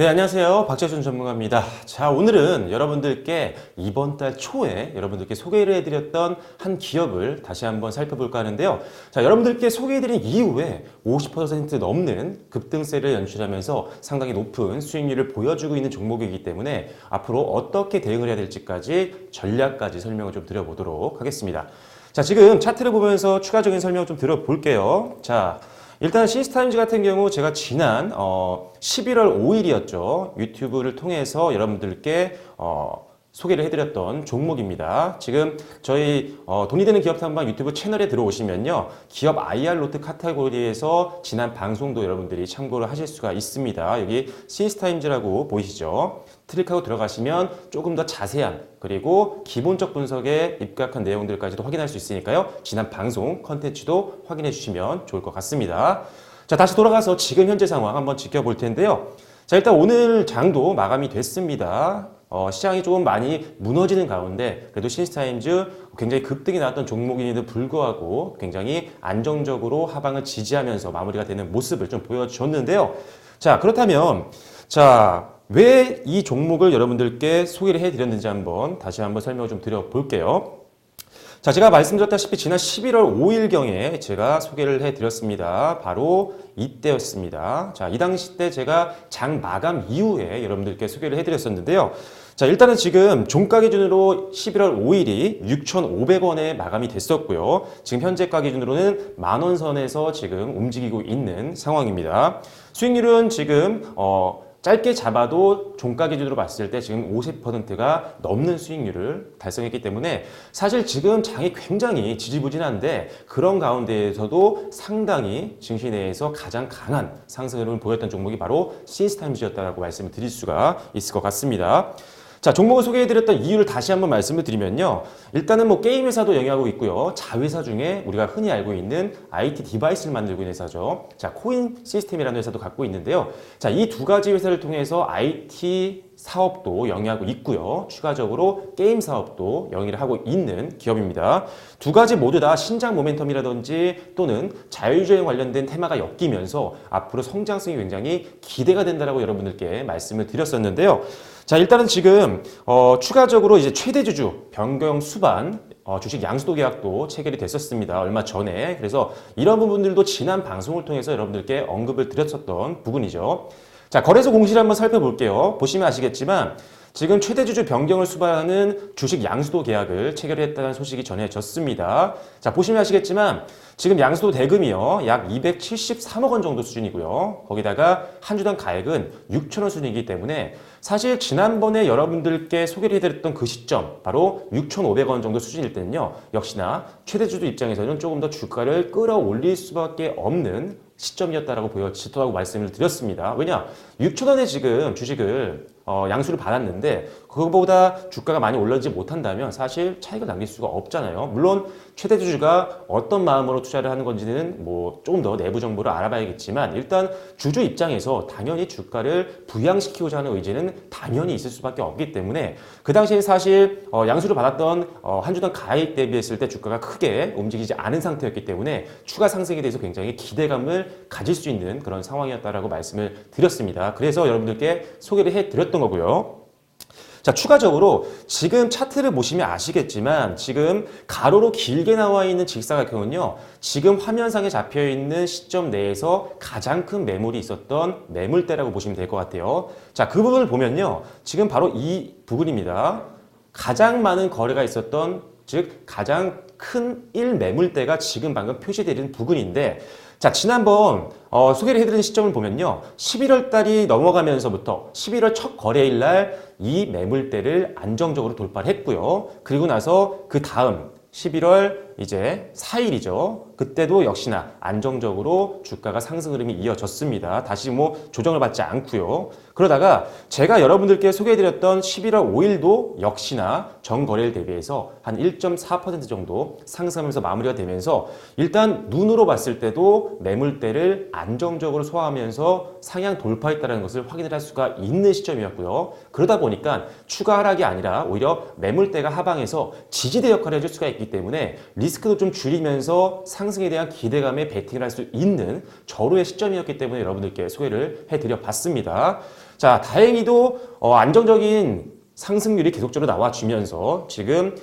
네, 안녕하세요. 박재준 전문가입니다. 자, 오늘은 여러분들께 이번 달 초에 여러분들께 소개를 해드렸던 한 기업을 다시 한번 살펴볼까 하는데요. 자, 여러분들께 소개해드린 이후에 50% 넘는 급등세를 연출하면서 상당히 높은 수익률을 보여주고 있는 종목이기 때문에 앞으로 어떻게 대응을 해야 될지까지 전략까지 설명을 좀 드려보도록 하겠습니다. 자, 지금 차트를 보면서 추가적인 설명 좀 드려볼게요. 자, 일단 시스타임즈 같은 경우 제가 지난 11월 5일이었죠. 유튜브를 통해서 여러분들께 소개를 해드렸던 종목입니다. 지금 저희 돈이 되는 기업 탐방 유튜브 채널에 들어오시면요. 기업 IR 노트 카테고리에서 지난 방송도 여러분들이 참고를 하실 수가 있습니다. 여기 시스타임즈라고 보이시죠? 클릭하고 들어가시면 조금 더 자세한 그리고 기본적 분석에 입각한 내용들까지도 확인할 수 있으니까요. 지난 방송 컨텐츠도 확인해 주시면 좋을 것 같습니다. 자, 다시 돌아가서 지금 현재 상황 한번 지켜볼 텐데요. 자, 일단 오늘 장도 마감이 됐습니다. 시장이 조금 많이 무너지는 가운데 그래도 시스타임즈 굉장히 급등이 나왔던 종목임에도 불구하고 굉장히 안정적으로 하방을 지지하면서 마무리가 되는 모습을 좀 보여줬는데요. 자, 그렇다면 왜 이 종목을 여러분들께 소개를 해드렸는지 다시 한번 설명을 좀 드려볼게요. 자, 제가 말씀드렸다시피 지난 11월 5일경에 제가 소개를 해드렸습니다. 바로 이때였습니다. 자, 이 당시 때 제가 장 마감 이후에 여러분들께 소개를 해드렸었는데요. 자, 일단은 지금 종가 기준으로 11월 5일이 6,500원에 마감이 됐었고요. 지금 현재가 기준으로는 만원 선에서 지금 움직이고 있는 상황입니다. 수익률은 지금 짧게 잡아도 종가 기준으로 봤을 때 지금 50%가 넘는 수익률을 달성했기 때문에 사실 지금 장이 굉장히 지지부진한데 그런 가운데에서도 상당히 증시 내에서 가장 강한 상승 흐름을 보였던 종목이 바로 시스타임즈였다라고 말씀을 드릴 수가 있을 것 같습니다. 자, 종목을 소개해드렸던 이유를 다시 한번 말씀을 드리면요. 일단은 뭐 게임 회사도 영위하고 있고요. 자회사 중에 우리가 흔히 알고 있는 IT 디바이스를 만들고 있는 회사죠. 자, 코인 시스템이라는 회사도 갖고 있는데요. 자, 이 두 가지 회사를 통해서 IT 사업도 영위하고 있고요. 추가적으로 게임 사업도 영위를 하고 있는 기업입니다. 두 가지 모두 다 신장 모멘텀이라든지 또는 자율주행 관련된 테마가 엮이면서 앞으로 성장성이 굉장히 기대가 된다라고 여러분들께 말씀을 드렸었는데요. 자, 일단은 지금 추가적으로 이제 최대 주주 변경 수반 주식 양수도 계약도 체결이 됐었습니다. 얼마 전에. 그래서 이런 부분들도 지난 방송을 통해서 여러분들께 언급을 드렸었던 부분이죠. 자, 거래소 공시를 한번 살펴볼게요. 보시면 아시겠지만 지금 최대 주주 변경을 수반하는 주식 양수도 계약을 체결했다는 소식이 전해졌습니다. 자, 보시면 아시겠지만 지금 양수도 대금이요. 약 273억 원 정도 수준이고요. 거기다가 한 주당 가액은 6천 원 수준이기 때문에 사실 지난번에 여러분들께 소개를 해드렸던 그 시점 바로 6,500원 정도 수준일 때는요. 역시나 최대 주주 입장에서는 조금 더 주가를 끌어올릴 수밖에 없는 시점이었다라고 보여지더라고 말씀을 드렸습니다. 왜냐? 6,000원에 지금 주식을 양수를 받았는데 그거보다 주가가 많이 올라오지 못한다면 사실 차익을 남길 수가 없잖아요. 물론 최대 주주가 어떤 마음으로 투자를 하는 건지는 뭐 조금 더 내부 정보를 알아봐야겠지만 일단 주주 입장에서 당연히 주가를 부양시키고자 하는 의지는 당연히 있을 수밖에 없기 때문에 그 당시에 사실 양수를 받았던 한 주당 가액 대비했을 때 주가가 크게 움직이지 않은 상태였기 때문에 추가 상승에 대해서 굉장히 기대감을 가질 수 있는 그런 상황이었다라고 말씀을 드렸습니다. 그래서 여러분들께 소개를 해드렸던 거고요. 자, 추가적으로 지금 차트를 보시면 아시겠지만 지금 가로로 길게 나와 있는 직사각형은요. 지금 화면상에 잡혀 있는 시점 내에서 가장 큰 매물이 있었던 매물대라고 보시면 될 것 같아요. 자, 그 부분을 보면요. 지금 바로 이 부분입니다. 가장 많은 거래가 있었던 즉 가장 큰 1매물대가 지금 방금 표시되는 부분인데 자, 지난번 소개를 해드린 시점을 보면요. 11월 달이 넘어가면서부터 11월 첫 거래일 날 이 매물대를 안정적으로 돌파를 했고요. 그리고 나서 그 다음 11월 이제 4일이죠. 그때도 역시나 안정적으로 주가가 상승 흐름이 이어졌습니다. 다시 뭐 조정을 받지 않고요. 그러다가 제가 여러분들께 소개해드렸던 11월 5일도 역시나 전거래일 대비해서 한 1.4% 정도 상승하면서 마무리가 되면서 일단 눈으로 봤을 때도 매물대를 안정적으로 소화하면서 상향 돌파했다는 것을 확인을 할 수가 있는 시점이었고요. 그러다 보니까 추가 하락이 아니라 오히려 매물대가 하방에서 지지대 역할을 해줄 수가 있기 때문에 리스크도 좀 줄이면서 상승에 대한 기대감에 베팅을 할 수 있는 절호의 시점이었기 때문에 여러분들께 소개를 해드려 봤습니다. 자, 다행히도 안정적인 상승률이 계속적으로 나와주면서 지금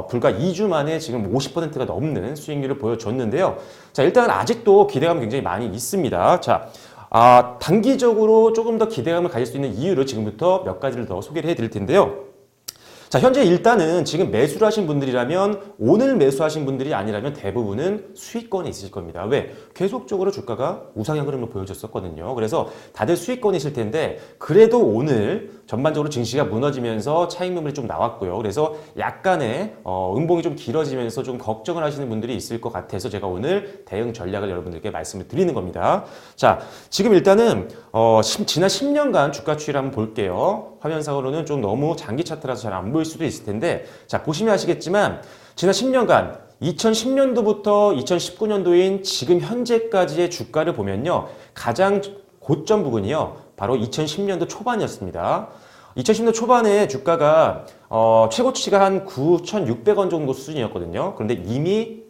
불과 2주 만에 지금 50%가 넘는 수익률을 보여줬는데요. 자, 일단 아직도 기대감이 굉장히 많이 있습니다. 자, 단기적으로 조금 더 기대감을 가질 수 있는 이유를 지금부터 몇 가지를 더 소개를 해드릴 텐데요. 자, 현재 일단은 지금 매수를 하신 분들이라면 오늘 매수하신 분들이 아니라면 대부분은 수익권에 있으실 겁니다. 왜? 계속적으로 주가가 우상향 흐름을 보여줬었거든요. 그래서 다들 수익권이실 텐데 그래도 오늘 전반적으로 증시가 무너지면서 차익 매물이 좀 나왔고요. 그래서 약간의 음봉이 좀 길어지면서 좀 걱정을 하시는 분들이 있을 것 같아서 제가 오늘 대응 전략을 여러분들께 말씀을 드리는 겁니다. 자, 지금 일단은 지난 10년간 주가 추이를 한번 볼게요. 화면상으로는 좀 너무 장기 차트라서 잘 안 보일 수도 있을 텐데, 자, 보시면 아시겠지만 지난 10년간 2010년도부터 2019년도인 지금 현재까지의 주가를 보면요, 가장 고점 부분이요 바로 2010년도 초반이었습니다. 2010년도 초반에 주가가 최고치가 한 9,600원 정도 수준이었거든요. 그런데 이미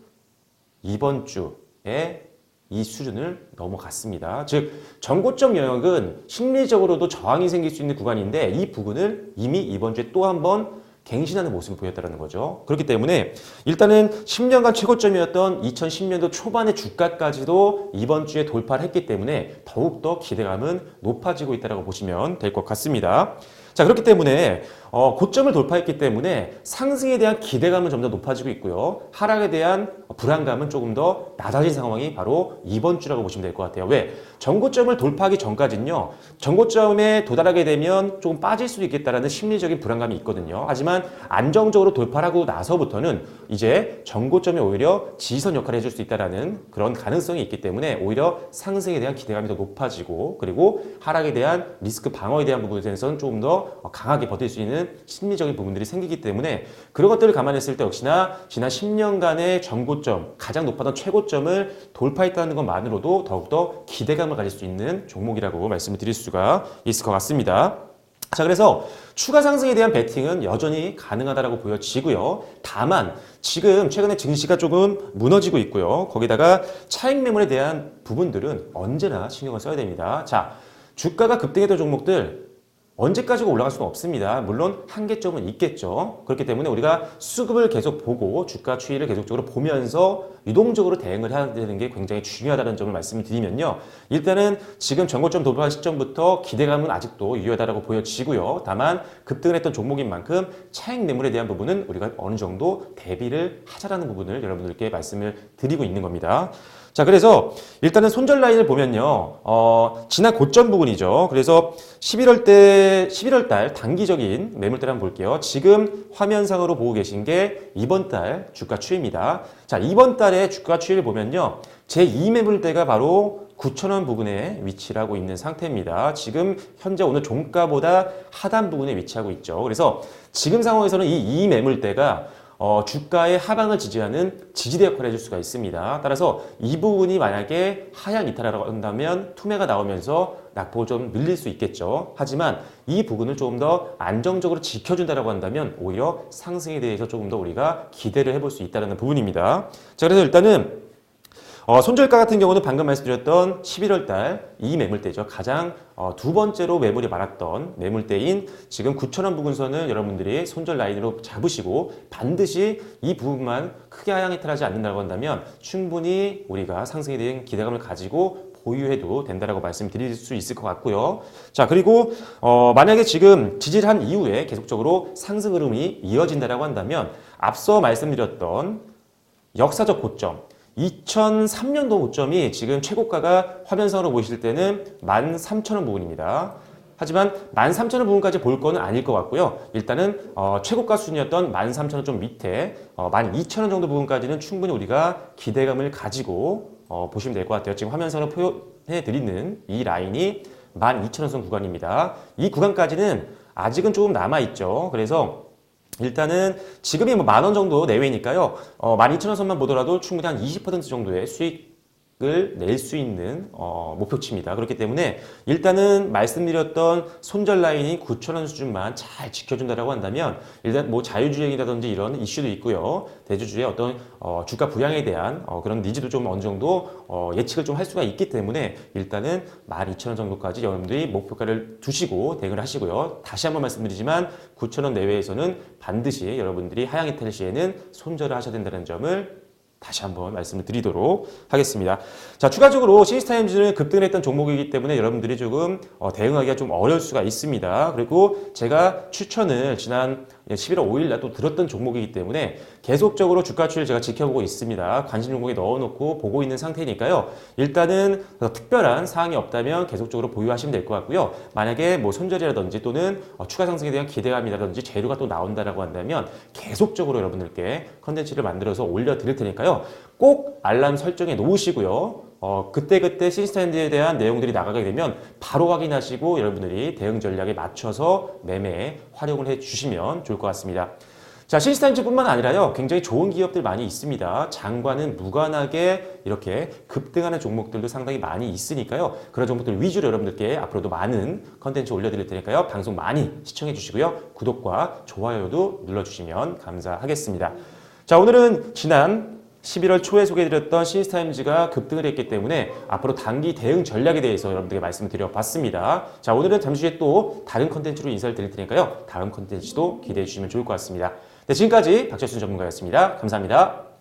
이번 주에 이 수준을 넘어갔습니다. 즉 전고점 영역은 심리적으로도 저항이 생길 수 있는 구간인데 이 부분을 이미 이번 주에 또 한 번 갱신하는 모습을 보였다는 거죠. 그렇기 때문에 일단은 10년간 최고점이었던 2010년도 초반의 주가까지도 이번 주에 돌파를 했기 때문에 더욱더 기대감은 높아지고 있다고 보시면 될 것 같습니다. 자, 그렇기 때문에 고점을 돌파했기 때문에 상승에 대한 기대감은 좀 더 높아지고 있고요. 하락에 대한 불안감은 조금 더 낮아진 상황이 바로 이번 주라고 보시면 될 것 같아요. 왜? 전고점을 돌파하기 전까지는요, 전고점에 도달하게 되면 조금 빠질 수도 있겠다라는 심리적인 불안감이 있거든요. 하지만 안정적으로 돌파를 하고 나서부터는 이제 전고점이 오히려 지선 역할을 해줄 수 있다라는 그런 가능성이 있기 때문에 오히려 상승에 대한 기대감이 더 높아지고, 그리고 하락에 대한 리스크 방어에 대한 부분에 대해서는 조금 더 강하게 버틸 수 있는 심리적인 부분들이 생기기 때문에 그런 것들을 감안했을 때 역시나 지난 10년간의 전고점, 가장 높았던 최고점을 돌파했다는 것만으로도 더욱더 기대감을 가질 수 있는 종목이라고 말씀을 드릴 수가 있을 것 같습니다. 자, 그래서 추가 상승에 대한 베팅은 여전히 가능하다고 보여지고요. 다만 지금 최근에 증시가 조금 무너지고 있고요. 거기다가 차익 매물에 대한 부분들은 언제나 신경을 써야 됩니다. 자, 주가가 급등했던 종목들 언제까지가 올라갈 수는 없습니다. 물론 한계점은 있겠죠. 그렇기 때문에 우리가 수급을 계속 보고 주가 추이를 계속적으로 보면서 유동적으로 대응을 해야 되는 게 굉장히 중요하다는 점을 말씀을 드리면요. 일단은 지금 전고점 돌파 시점부터 기대감은 아직도 유효하다고 보여지고요. 다만 급등을 했던 종목인 만큼 차익 매물에 대한 부분은 우리가 어느 정도 대비를 하자라는 부분을 여러분들께 말씀을 드리고 있는 겁니다. 자, 그래서 일단은 손절 라인을 보면요, 지난 고점 부분이죠. 그래서 11월 달 단기적인 매물대를 한번 볼게요. 지금 화면상으로 보고 계신 게 이번 달 주가 추이입니다. 자, 이번 달의 주가 추이를 보면요, 제2 매물대가 바로 9,000원 부근에 위치하고 있는 상태입니다. 지금 현재 오늘 종가보다 하단 부분에 위치하고 있죠. 그래서 지금 상황에서는 이 매물대가 주가의 하방을 지지하는 지지대 역할을 해줄 수가 있습니다. 따라서 이 부분이 만약에 하향 이탈하라고 한다면 투매가 나오면서 낙폭을 좀 늘릴 수 있겠죠. 하지만 이 부분을 조금 더 안정적으로 지켜준다고 한다면 오히려 상승에 대해서 조금 더 우리가 기대를 해볼 수 있다는 부분입니다. 자, 그래서 일단은 손절가 같은 경우는 방금 말씀드렸던 11월 달 이 매물대죠. 가장 두 번째로 매물이 많았던 매물대인 지금 9,000원 부근선을 여러분들이 손절 라인으로 잡으시고 반드시 이 부분만 크게 하향 이탈하지 않는다고 한다면 충분히 우리가 상승에 대한 기대감을 가지고 보유해도 된다라고 말씀드릴 수 있을 것 같고요. 자, 그리고 만약에 지금 지지를 한 이후에 계속적으로 상승 흐름이 이어진다라고 한다면 앞서 말씀드렸던 역사적 고점 2003년도 고점이 지금 최고가가 화면상으로 보실 때는 13,000원 부분입니다. 하지만 13,000원 부분까지 볼 거는 아닐 것 같고요. 일단은 최고가 수준이었던 13,000원 좀 밑에 12,000원 정도 부분까지는 충분히 우리가 기대감을 가지고 보시면 될 것 같아요. 지금 화면상으로 표현해 드리는 이 라인이 12,000원 선 구간입니다. 이 구간까지는 아직은 조금 남아있죠. 그래서 일단은 지금이 뭐 10,000원 정도 내외니까요. 12,000원 선만 보더라도 충분히 한 20% 정도의 수익을 수익을 낼 수 있는 목표치입니다. 그렇기 때문에 일단은 말씀드렸던 손절 라인인 9,000원 수준만 잘 지켜준다라고 한다면 일단 뭐 자유주행이라든지 이런 이슈도 있고요. 대주주의 어떤 주가 부양에 대한 그런 니즈도 좀 어느 정도 예측을 좀 할 수가 있기 때문에 일단은 12,000원 정도까지 여러분들이 목표가를 두시고 대응을 하시고요. 다시 한번 말씀드리지만 9,000원 내외에서는 반드시 여러분들이 하향이 탈 시에는 손절을 하셔야 된다는 점을 다시 한번 말씀을 드리도록 하겠습니다. 자, 추가적으로 시스타임즈는 급등을 했던 종목이기 때문에 여러분들이 조금 대응하기가 좀 어려울 수가 있습니다. 그리고 제가 추천을 지난 11월 5일 날 또 들었던 종목이기 때문에 계속적으로 주가 추이를 제가 지켜보고 있습니다. 관심 종목에 넣어놓고 보고 있는 상태니까요. 일단은 특별한 사항이 없다면 계속적으로 보유하시면 될 것 같고요. 만약에 뭐 손절이라든지 또는 추가 상승에 대한 기대감이라든지 재료가 또 나온다라고 한다면 계속적으로 여러분들께 컨텐츠를 만들어서 올려드릴 테니까요. 꼭 알람 설정해 놓으시고요. 그때그때 시스템에 대한 내용들이 나가게 되면 바로 확인하시고 여러분들이 대응 전략에 맞춰서 매매에 활용을 해 주시면 좋을 것 같습니다. 자, 시스템즈뿐만 아니라요. 굉장히 좋은 기업들 많이 있습니다. 장과는 무관하게 이렇게 급등하는 종목들도 상당히 많이 있으니까요. 그런 종목들 위주로 여러분들께 앞으로도 많은 컨텐츠 올려드릴 테니까요. 방송 많이 시청해 주시고요. 구독과 좋아요도 눌러주시면 감사하겠습니다. 자, 오늘은 지난 11월 초에 소개해드렸던 시스타임즈가 급등을 했기 때문에 앞으로 단기 대응 전략에 대해서 여러분들께 말씀을 드려봤습니다. 자, 오늘은 잠시 후에 또 다른 컨텐츠로 인사를 드릴 테니까요. 다음 컨텐츠도 기대해 주시면 좋을 것 같습니다. 네, 지금까지 박철순 전문가였습니다. 감사합니다.